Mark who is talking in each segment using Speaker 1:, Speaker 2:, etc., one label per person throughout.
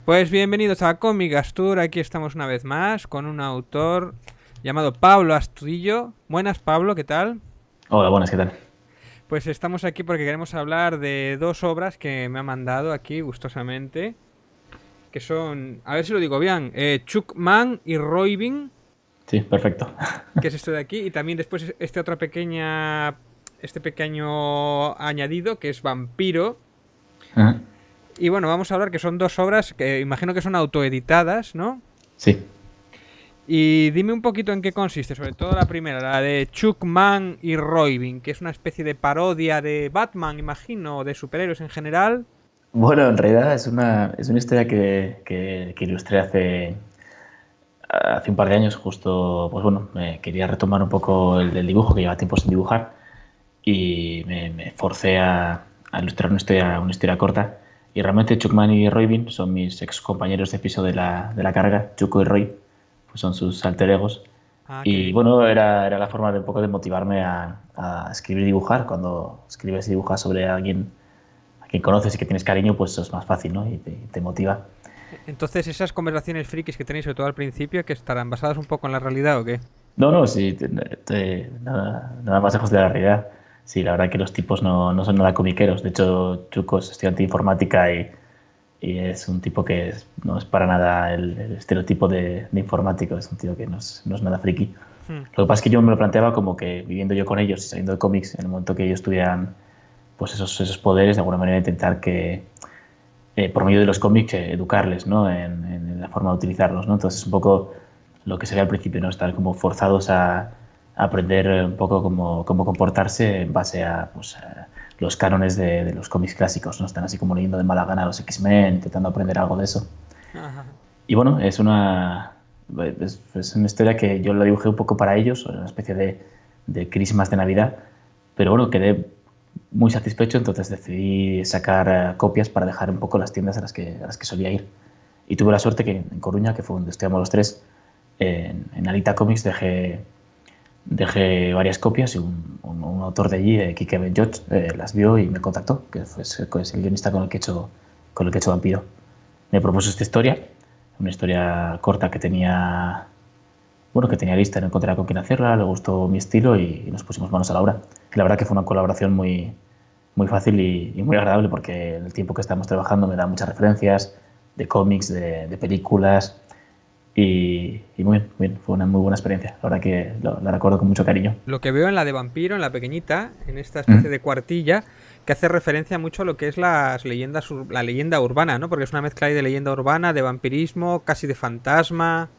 Speaker 1: Pues bienvenidos a Comic Astur, aquí estamos una vez más con un autor llamado Pablo Astudillo. Buenas, Pablo, ¿qué tal?
Speaker 2: Hola, buenas, ¿qué tal?
Speaker 1: Pues estamos aquí porque queremos hablar de dos obras que me ha mandado aquí gustosamente, que son, a ver si lo digo bien, Chukman y Roybin,
Speaker 2: Sí, perfecto.
Speaker 1: que es esto de aquí, y también después este pequeño añadido que es Vampiro.
Speaker 2: Ajá.
Speaker 1: Y bueno, vamos a hablar que son dos obras que imagino que son autoeditadas, ¿no?
Speaker 2: Sí.
Speaker 1: Y dime un poquito en qué consiste, sobre todo la primera, la de Chuckman y Roybin, que es una especie de parodia de Batman, imagino, o de superhéroes en general.
Speaker 2: Bueno, en realidad es una historia que ilustré hace un par de años, justo, pues bueno, me quería retomar un poco el del dibujo, que lleva tiempo sin dibujar, y me forcé a ilustrar una historia corta. Y realmente Chuckman y Roy son mis ex compañeros de piso de la carrera. Chuco y Roy pues son sus alter egos.
Speaker 1: Ah, qué
Speaker 2: Y
Speaker 1: bien.
Speaker 2: bueno, era la forma de un poco de motivarme a escribir y dibujar. Cuando escribes y dibujas sobre alguien a quien conoces y que tienes cariño, pues es más fácil, ¿no? Y te motiva.
Speaker 1: Entonces, esas conversaciones frikis que tenéis, sobre todo al principio, que estarán basadas un poco en la realidad o qué.
Speaker 2: No, no, sí, nada más lejos de la realidad. Sí, la verdad que los tipos no son nada comiqueros. De hecho, Chuco es estudiante de informática y es un tipo que no es para nada el estereotipo de informático. Es un tío que no es nada friki.
Speaker 1: Hmm.
Speaker 2: Lo que pasa es que yo me lo planteaba como que viviendo yo con ellos y saliendo de cómics, en el momento que ellos tuvieran pues esos poderes, de alguna manera intentar que, por medio de los cómics, educarles, ¿no? En la forma de utilizarlos, ¿no? Entonces, un poco lo que sería al principio, ¿no? Estar como forzados a aprender un poco cómo comportarse en base a, pues, a los cánones de los cómics clásicos, ¿no? Están así como leyendo de mala gana a los X-Men, intentando aprender algo de eso.
Speaker 1: Ajá.
Speaker 2: Y bueno, es una historia que yo la dibujé un poco para ellos, una especie de Christmas de Navidad, pero bueno, quedé muy satisfecho, entonces decidí sacar copias para dejar un poco las tiendas a las que solía ir. Y tuve la suerte que en Coruña, que fue donde estudiamos los tres, en Alita Comics dejé varias copias y un autor de allí, Kike Benjot, las vio y me contactó, que es el guionista con el que he hecho Vampiro. Me propuso esta historia, una historia corta que tenía lista, no encontré con quién hacerla, le gustó mi estilo y nos pusimos manos a la obra. Y la verdad que fue una colaboración muy fácil y muy agradable porque el tiempo que estamos trabajando me da muchas referencias de cómics, de películas y muy bien, muy bien, fue una muy buena experiencia. La verdad que la recuerdo con mucho cariño.
Speaker 1: Lo que veo en la de Vampiro, en la pequeñita, en esta especie
Speaker 2: ¿Mm?
Speaker 1: de cuartilla, que hace referencia mucho a lo que es la leyenda urbana, ¿no? Porque es una mezcla ahí de leyenda urbana, de vampirismo, casi de fantasma.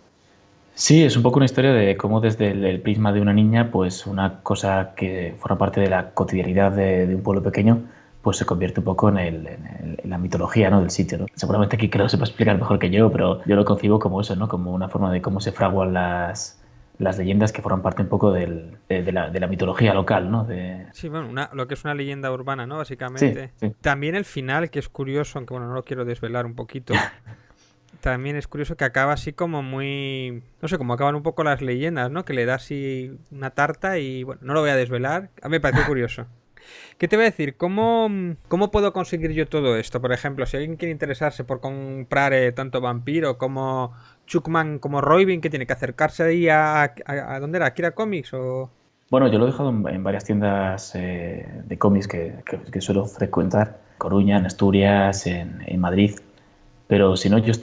Speaker 2: Sí, es un poco una historia de cómo desde el prisma de una niña, pues una cosa que forma parte de la cotidianidad de un pueblo pequeño, pues se convierte un poco en la mitología, ¿no? Del sitio, ¿no? Seguramente aquí creo que lo sepa explicar mejor que yo, pero yo lo concibo como eso, ¿no? Como una forma de cómo se fraguan las leyendas que forman parte un poco de la mitología local, ¿no?
Speaker 1: Sí, bueno, lo que es una leyenda urbana, ¿no?
Speaker 2: Sí,
Speaker 1: Básicamente.
Speaker 2: sí.
Speaker 1: También el final, que es curioso, aunque bueno, no lo quiero desvelar un poquito. También es curioso que acaba así como muy... No sé, como acaban un poco las leyendas, ¿no? Que le da así una tarta y bueno, no lo voy a desvelar. A mí me pareció curioso. ¿Qué te voy a decir? ¿Cómo puedo conseguir yo todo esto? Por ejemplo, si alguien quiere interesarse por comprar tanto Vampiro como Chukman como Roybin, ¿qué tiene que acercarse ahí a dónde era? ¿Akira Comics o...?
Speaker 2: Bueno, yo lo he dejado en varias tiendas de cómics que suelo frecuentar, Coruña, en Asturias, en Madrid. Pero si no, yo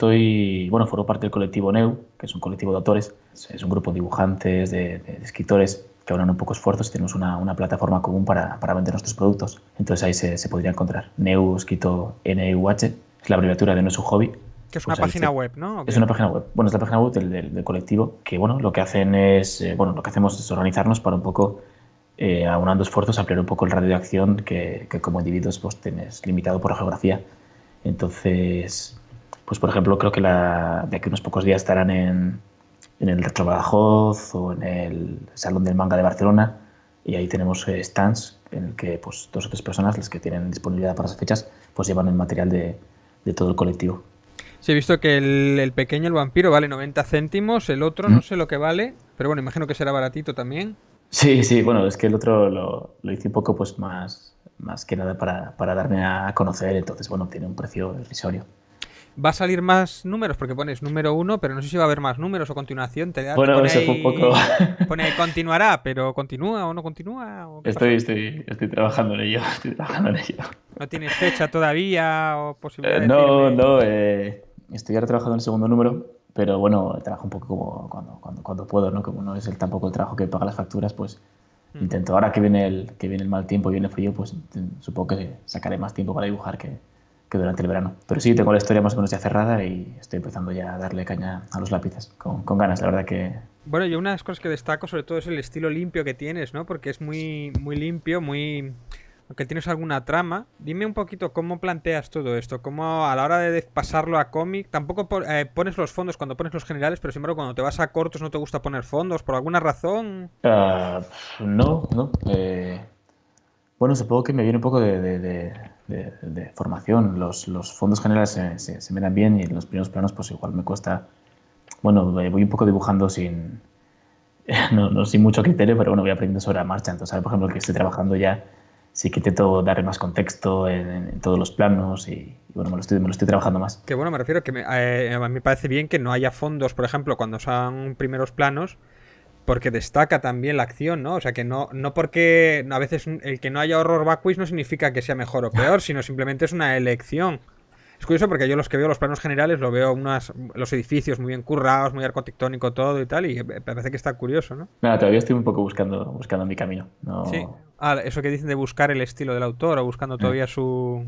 Speaker 2: formo parte del colectivo NEU, que es un colectivo de autores. Es un grupo de dibujantes, de escritores que aunan un poco esfuerzos y tenemos una plataforma común para vender nuestros productos. Entonces ahí se podría encontrar. NEU, escrito NEUH, es la abreviatura de No es un hobby.
Speaker 1: Que es una
Speaker 2: Pues ahí
Speaker 1: página web, ¿no? ¿O
Speaker 2: es
Speaker 1: qué?
Speaker 2: una página web. Bueno, es la página web del colectivo que, bueno, lo que hacen es, lo que hacemos es organizarnos para un poco, aunando esfuerzos, ampliar un poco el radio de acción que como individuos pues tienes limitado por la geografía. Entonces, pues por ejemplo, creo que de aquí a unos pocos días estarán en el Retro Badajoz o en el Salón del Manga de Barcelona y ahí tenemos stands en el que pues dos o tres personas, las que tienen disponibilidad para esas fechas, pues llevan el material de todo el colectivo.
Speaker 1: Sí, he visto que el pequeño, el vampiro, vale 90 céntimos, el otro no
Speaker 2: ¿Mm?
Speaker 1: sé lo que vale, pero bueno, imagino que será baratito también.
Speaker 2: Sí, sí, bueno, es que el otro lo hice un poco pues más que nada para darme a conocer, entonces bueno, tiene un precio irrisorio.
Speaker 1: ¿Va a salir más números? Porque pones número 1, pero no sé si va a haber más números o continuación. Te
Speaker 2: Bueno,
Speaker 1: pone
Speaker 2: eso fue un poco...
Speaker 1: ahí. Pone ahí continuará, pero ¿continúa o no continúa? ¿O qué
Speaker 2: Estoy,
Speaker 1: pasó?
Speaker 2: estoy, estoy trabajando en ello, estoy trabajando en ello.
Speaker 1: ¿No tienes fecha todavía o posibilidad de
Speaker 2: No,
Speaker 1: decirme?
Speaker 2: no, estoy ahora trabajando en el segundo número, pero bueno, trabajo un poco como cuando puedo, ¿no? Como no es tampoco el trabajo que paga las facturas, pues
Speaker 1: Mm.
Speaker 2: intento. Ahora que viene el mal tiempo y viene el frío, pues supongo que sacaré más tiempo para dibujar que durante el verano. Pero sí, tengo la historia más o menos ya cerrada y estoy empezando ya a darle caña a los lápices, con ganas, la verdad que...
Speaker 1: Bueno, yo una de las cosas que destaco sobre todo es el estilo limpio que tienes, ¿no? Porque es muy, muy limpio, muy... Aunque tienes alguna trama. Dime un poquito cómo planteas todo esto. Cómo a la hora de pasarlo a cómic, tampoco pones los fondos cuando pones los generales, pero sin embargo cuando te vas a cortos no te gusta poner fondos por alguna razón.
Speaker 2: Ah, no, no. Bueno, supongo que me viene un poco de formación. Los fondos generales se me dan bien y en los primeros planos pues igual me cuesta. Bueno, voy un poco dibujando sin, no sin mucho criterio, pero bueno, voy aprendiendo sobre la marcha. Entonces, ahora, por ejemplo, que estoy trabajando ya, sí que intento darle más contexto en todos los planos y bueno, me lo estoy trabajando más.
Speaker 1: Que bueno, me refiero que a mí me parece bien que no haya fondos, por ejemplo, cuando son primeros planos, porque destaca también la acción, ¿no? O sea, que no porque a veces el que no haya horror backwards no significa que sea mejor o peor, sino simplemente es una elección. Es curioso porque yo los que veo los planos generales lo veo los edificios muy bien currados, muy arquitectónico todo y tal, y me parece que está curioso, ¿no?
Speaker 2: Nada, todavía estoy un poco buscando mi camino.
Speaker 1: Sí.
Speaker 2: No,
Speaker 1: Ah, eso que dicen de buscar el estilo del autor o buscando todavía su...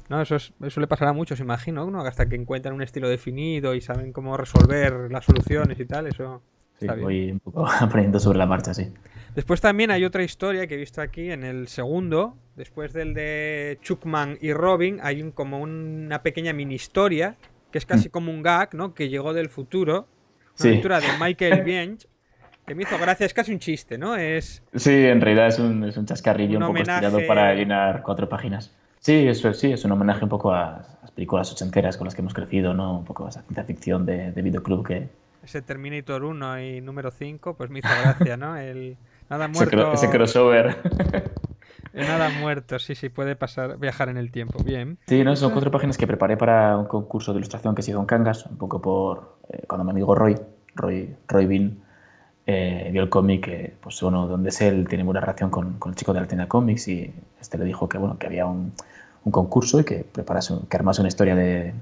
Speaker 1: No, eso le pasará a muchos, imagino, ¿no? Hasta que encuentran un estilo definido y saben cómo resolver las soluciones y tal, eso
Speaker 2: sí,
Speaker 1: está bien.
Speaker 2: voy un poco aprendiendo sobre la marcha, sí.
Speaker 1: Después también hay otra historia que he visto aquí en el segundo, después del de Chuckman y Robin, hay como una pequeña mini historia, que es
Speaker 2: Mm.
Speaker 1: casi como un gag, ¿no? Que llegó del futuro, una
Speaker 2: Sí.
Speaker 1: aventura de Michael Biench, que me hizo gracia, es casi un chiste, ¿no? Es
Speaker 2: Sí, en realidad es un chascarrillo
Speaker 1: un
Speaker 2: un poco estirado para
Speaker 1: homenaje,
Speaker 2: llenar 4 páginas. Sí, es un homenaje un poco a las películas ochenteras con las que hemos crecido, ¿no? Un poco a esa ciencia ficción de videoclub que...
Speaker 1: ese Terminator 1 y número 5 pues me hizo gracia, ¿no? El nada
Speaker 2: Ese
Speaker 1: muerto,
Speaker 2: crossover.
Speaker 1: nada muerto, sí, sí, puede pasar, viajar en el tiempo, bien.
Speaker 2: Sí, no, son 4 páginas que preparé para un concurso de ilustración que se hizo en Cangas, un poco por cuando mi amigo Roy Bean, vio el cómic, pues bueno, donde es él, tiene buena relación con el chico de la tienda de cómics y este le dijo que, bueno, que había un concurso y que que armase una historia de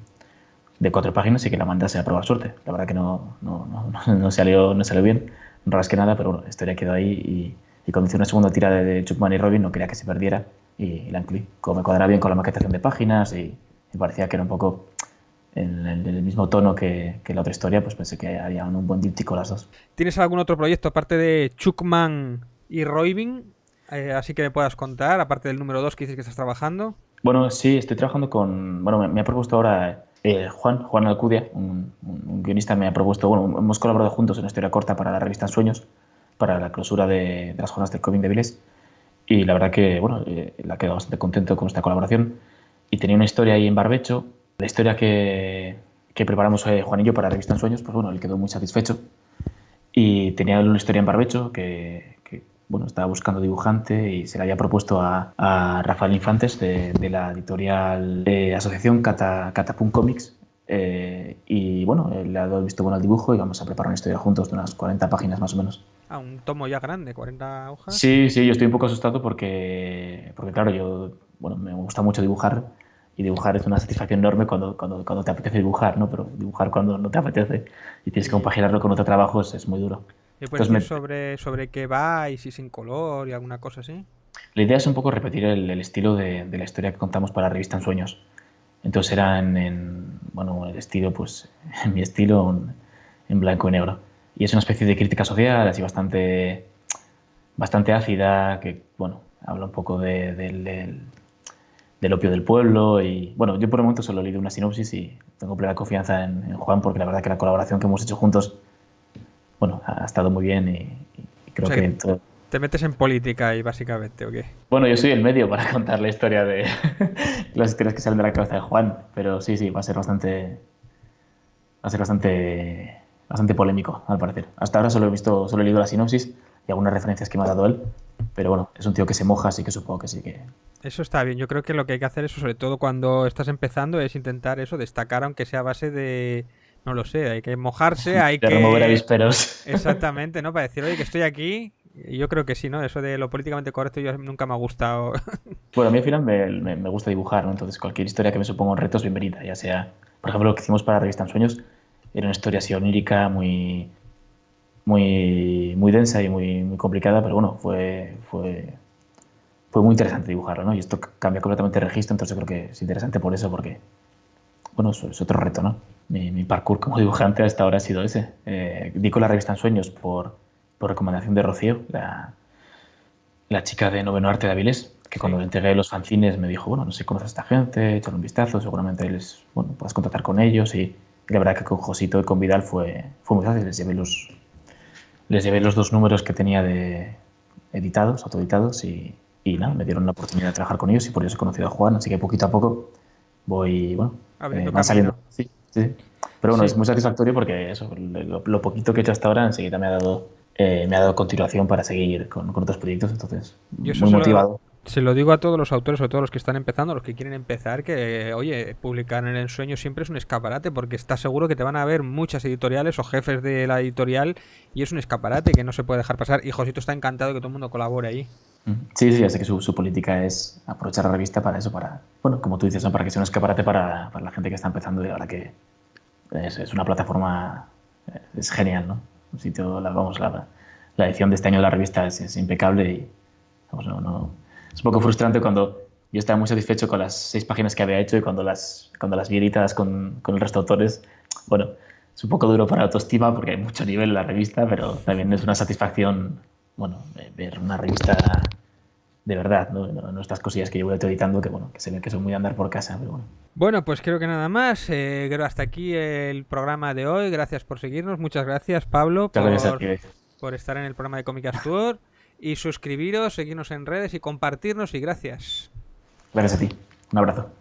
Speaker 2: 4 páginas y que la mandase a probar suerte. La verdad que no salió bien, no rasqué nada, pero bueno, la historia quedó ahí y cuando hice una segunda tira de Chuckman y Robin no quería que se perdiera y la incluí. Como me cuadraba bien con la maquetación de páginas y me parecía que era un poco en el mismo tono que la otra historia, pues pensé que harían un buen díptico las dos.
Speaker 1: ¿Tienes algún otro proyecto aparte de Chuckman y Roybin? Así que me puedas contar, aparte del número 2 que dices que estás trabajando.
Speaker 2: Bueno, sí, estoy trabajando con... Bueno, me ha propuesto ahora Juan Alcudia, un guionista, me ha propuesto... Bueno, hemos colaborado juntos en una historia corta para la revista Sueños, para la clausura de las jornadas del cómic de Viles. Y la verdad que, bueno, la quedado bastante contento con esta colaboración. Y tenía una historia ahí en barbecho. La historia que preparamos Juan y yo para la revista Sueños, pues bueno, él quedó muy satisfecho. Y tenía una historia en barbecho bueno, estaba buscando dibujante y se le había propuesto a Rafael Infantes de la editorial de Asociación Catapum Comics. Y bueno, le ha dado visto bueno al dibujo y vamos a preparar una historia juntos de unas 40 páginas más o menos.
Speaker 1: Ah, un tomo ya grande, 40 hojas.
Speaker 2: Sí, sí, yo estoy un poco asustado porque claro, yo, bueno, me gusta mucho dibujar y dibujar es una satisfacción enorme cuando te apetece dibujar, ¿no? Pero dibujar cuando no te apetece y tienes que
Speaker 1: Y
Speaker 2: compaginarlo con otro trabajo es muy duro.
Speaker 1: ¿me puedes
Speaker 2: Entonces,
Speaker 1: decir sobre qué va y si sin color y alguna cosa así?
Speaker 2: la idea es un poco repetir el estilo de la historia que contamos para la revista En Sueños. Entonces era bueno, el estilo, pues, en mi estilo, en blanco y negro. Y es una especie de crítica social, así bastante ácida, que, bueno, habla un poco del opio del pueblo. Y, bueno, yo por el momento solo he leído una sinopsis y tengo plena confianza en Juan, porque la verdad que la colaboración que hemos hecho juntos, bueno, ha estado muy bien y
Speaker 1: O
Speaker 2: creo
Speaker 1: sea
Speaker 2: que
Speaker 1: que
Speaker 2: todo...
Speaker 1: te metes en política ahí básicamente, ¿o qué?
Speaker 2: Bueno, yo soy el medio para contar la historia de las historias que salen de la cabeza de Juan, pero sí, sí, va a ser bastante polémico, al parecer. Hasta ahora solo he leído la sinopsis y algunas referencias que me ha dado él, Pero bueno, es un tío que se moja, así que supongo que sí que...
Speaker 1: Eso está bien. Yo creo que lo que hay que hacer eso, sobre todo cuando estás empezando, es intentar eso, destacar aunque sea a base de... No lo sé, hay que mojarse, hay
Speaker 2: De remover
Speaker 1: que...
Speaker 2: avisperos.
Speaker 1: Exactamente, ¿no? Para decir, oye, que estoy aquí. Y yo creo que sí, ¿no? Eso de lo políticamente correcto yo nunca me ha gustado.
Speaker 2: Bueno, a mí al final me gusta dibujar, ¿no? Entonces cualquier historia que me suponga un reto es bienvenida, ya sea, por ejemplo, lo que hicimos para la revista En Sueños, era una historia así onírica, muy densa y muy complicada, pero bueno, fue muy interesante dibujarlo, ¿no? Y esto cambia completamente el registro, entonces yo creo que es interesante por eso, porque, bueno, es otro reto, ¿no? Mi parkour como dibujante hasta ahora ha sido ese. Di con la revista En Sueños por recomendación de Rocío, la chica de Noveno Arte de Avilés, que cuando
Speaker 1: Sí.
Speaker 2: le entregué los fanzines me dijo, bueno, no sé si conoces a esta gente, échale un vistazo, seguramente bueno, puedes contactar con ellos y la verdad que con Josito y con Vidal fue muy fácil, les llevé los 2 números que tenía de editados, autoeditados y nada, me dieron la oportunidad de trabajar con ellos y por eso he conocido a Juan, así que poquito a poco bueno,
Speaker 1: Abriendo
Speaker 2: van saliendo.
Speaker 1: camino.
Speaker 2: Sí, sí. Pero bueno, es
Speaker 1: Sí.
Speaker 2: muy satisfactorio porque eso, lo poquito que he hecho hasta ahora enseguida me ha dado continuación para seguir con otros proyectos, entonces
Speaker 1: Yo eso
Speaker 2: muy motivado.
Speaker 1: se lo digo a todos los autores, sobre todo los que están empezando, los que quieren empezar, que, oye, publicar en el sueño siempre es un escaparate, porque estás seguro que te van a ver muchas editoriales o jefes de la editorial y es un escaparate que no se puede dejar pasar. Y Josito está encantado que todo el mundo colabore ahí.
Speaker 2: Sí, sí, ya sé que su política es aprovechar la revista para eso, bueno, como tú dices, ¿no? Para que sea un escaparate para la gente que está empezando y la verdad que es una plataforma, es genial, ¿no? Un sitio, la edición de este año de la revista es impecable y vamos, es un poco frustrante cuando yo estaba muy satisfecho con las 6 páginas que había hecho y cuando las vi editadas con el resto de autores, bueno, es un poco duro para la autoestima porque hay mucho nivel en la revista, pero también es una satisfacción, bueno, ver una revista de verdad, ¿no? Estas cosillas que yo voy editando que, bueno, que se ve que son muy de andar por casa, pero bueno.
Speaker 1: Bueno, pues creo que nada más. Creo hasta aquí el programa de hoy. Gracias por seguirnos. Muchas gracias, Pablo,
Speaker 2: Muchas gracias a ti.
Speaker 1: por estar en el programa de Comic Tour. Y suscribiros, seguirnos en redes y compartirnos. Y gracias.
Speaker 2: Gracias a ti. Un abrazo.